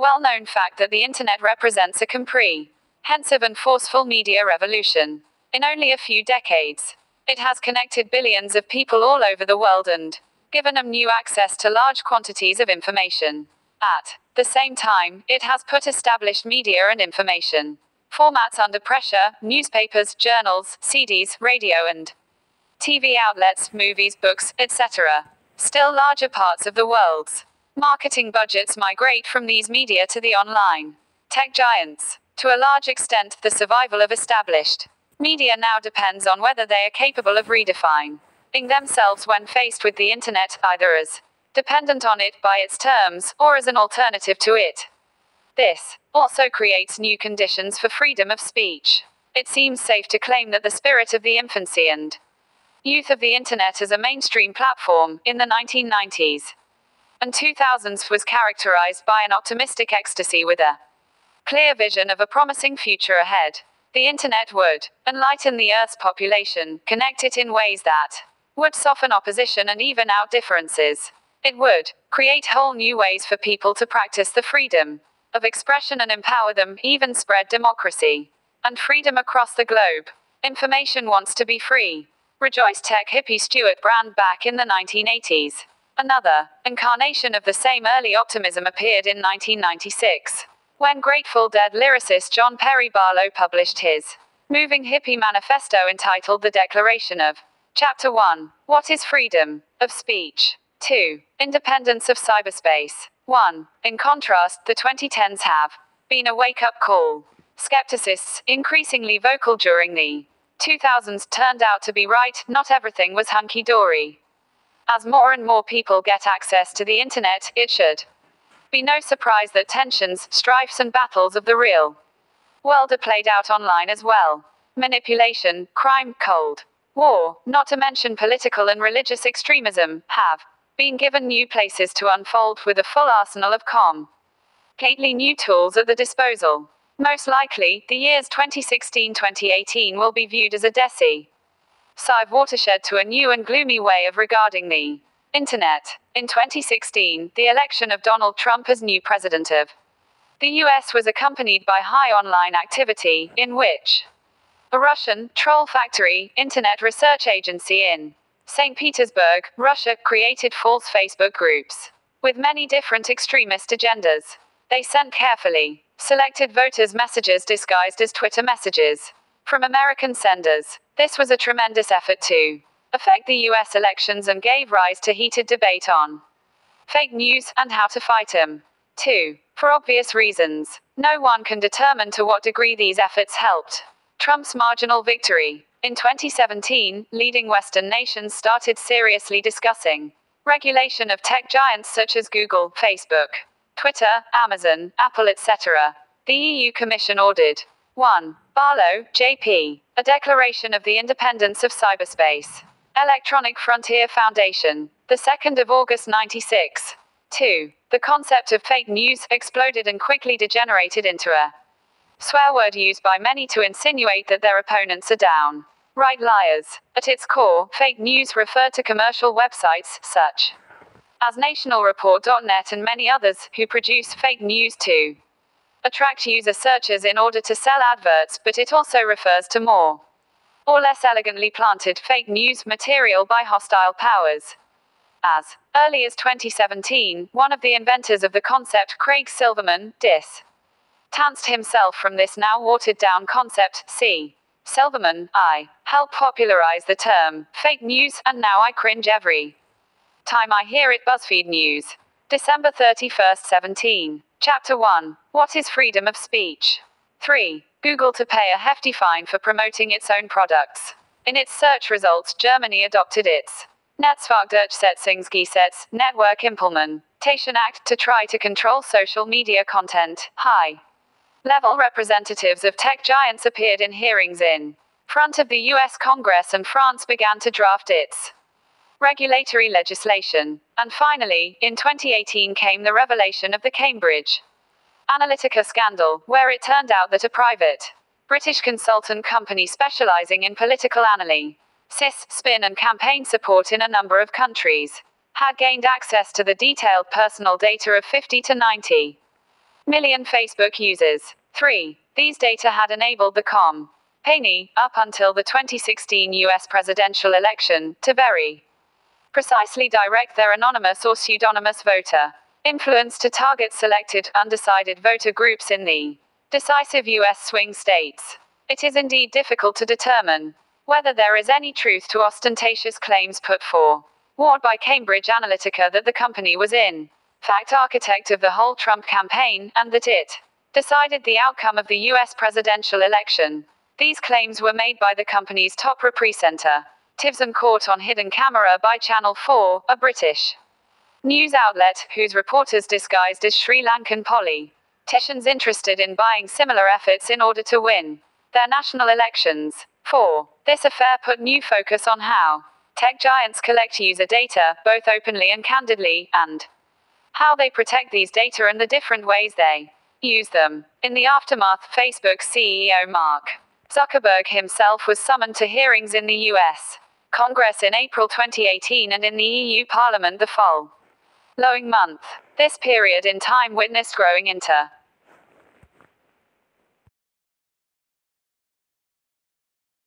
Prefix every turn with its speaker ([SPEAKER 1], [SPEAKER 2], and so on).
[SPEAKER 1] well-known fact that the internet represents a comprehensive and forceful media revolution. In only a few decades, it has connected billions of people all over the world and given them new access to large quantities of information. At the same time, it has put established media and information formats under pressure: newspapers, journals, CDs, radio and TV outlets, movies, books, etc. Still, larger parts of the world's marketing budgets migrate from these media to the online tech giants. To a large extent, the survival of established media now depends on whether they are capable of redefining themselves when faced with the internet, either as dependent on it by its terms, or as an alternative to it. This also creates new conditions for freedom of speech. It seems safe to claim that the spirit of the infancy and youth of the internet as a mainstream platform, in the 1990s and 2000s, was characterized by an optimistic ecstasy with a clear vision of a promising future ahead. The internet would enlighten the Earth's population, connect it in ways that would soften opposition and even out differences. It would create whole new ways for people to practice the freedom of expression and empower them, even spread democracy and freedom across the globe. Information wants to be free, rejoiced tech hippie Stuart Brand back in the 1980s. Another incarnation of the same early optimism appeared in 1996, when Grateful Dead lyricist John Perry Barlow published his moving hippie manifesto entitled The Declaration of Chapter 1. What is freedom of speech? 2. Independence of cyberspace. 1. In contrast, the 2010s have been a wake-up call. Skepticists, increasingly vocal during the 2000s, turned out to be right. Not everything was hunky-dory. As more and more people get access to the internet, it should be no surprise that tensions, strifes and battles of the real world are played out online as well. Manipulation, crime, cold war, not to mention political and religious extremism, have been given new places to unfold, with a full arsenal of completely new tools at the disposal. Most likely, the years 2016-2018 will be viewed as a decisive watershed to a new and gloomy way of regarding the internet. In 2016, the election of Donald Trump as new president of the US was accompanied by high online activity, in which a Russian troll factory internet research agency in St. Petersburg, Russia, created false Facebook groups with many different extremist agendas. They sent carefully selected voters messages disguised as Twitter messages from American senders. This was a tremendous effort to affect the US elections and gave rise to heated debate on fake news and how to fight them. 2. For obvious reasons, no one can determine to what degree these efforts helped Trump's marginal victory. In 2017, leading Western nations started seriously discussing regulation of tech giants such as Google, Facebook, Twitter, Amazon, Apple, etc. The EU Commission ordered 1. Barlow, J.P. A Declaration of the Independence of Cyberspace. Electronic Frontier Foundation. The 2nd of August 96. 2. The concept of fake news exploded and quickly degenerated into a swear word used by many to insinuate that their opponents are downright liars. At its core, fake news referred to commercial websites, such as nationalreport.net and many others, who produce fake news to attract user searches in order to sell adverts, but it also refers to more or less elegantly planted fake news material by hostile powers. As early as 2017, one of the inventors of the concept, Craig Silverman, distanced himself from this now watered-down concept. C. Silverman, I helped popularize the term fake news, and now I cringe every time I hear it. BuzzFeed News. December 31, 17. Chapter 1. What is freedom of speech? 3. Google to pay a hefty fine for promoting its own products. In its search results, Germany adopted its Netzwerkdurchsetzungsgesetz, Network Implementation Act, to try to control social media content. High-level representatives of tech giants appeared in hearings in front of the US Congress, and France began to draft its regulatory legislation. And finally, in 2018 came the revelation of the Cambridge Analytica scandal, where it turned out that a private British consultant company specializing in political analysis, spin and campaign support in a number of countries had gained access to the detailed personal data of 50 to 90 million Facebook users. 3. These data had enabled the company, up until the 2016 US presidential election, to very precisely direct their anonymous or pseudonymous voter influence to target selected, undecided voter groups in the decisive US swing states. It is indeed difficult to determine whether there is any truth to ostentatious claims put forward by Cambridge Analytica that the company was in fact architect of the whole Trump campaign, and that it decided the outcome of the US presidential election. These claims were made by the company's top representatives and caught on hidden camera by Channel 4, a British news outlet, whose reporters disguised as Sri Lankan politicians interested in buying similar efforts in order to win their national elections. 4. This affair put new focus on how tech giants collect user data, both openly and candidly, and how they protect these data and the different ways they use them. In the aftermath, Facebook's CEO Mark Zuckerberg himself was summoned to hearings in the US Congress in April 2018 and in the EU Parliament the following month. This period in time witnessed growing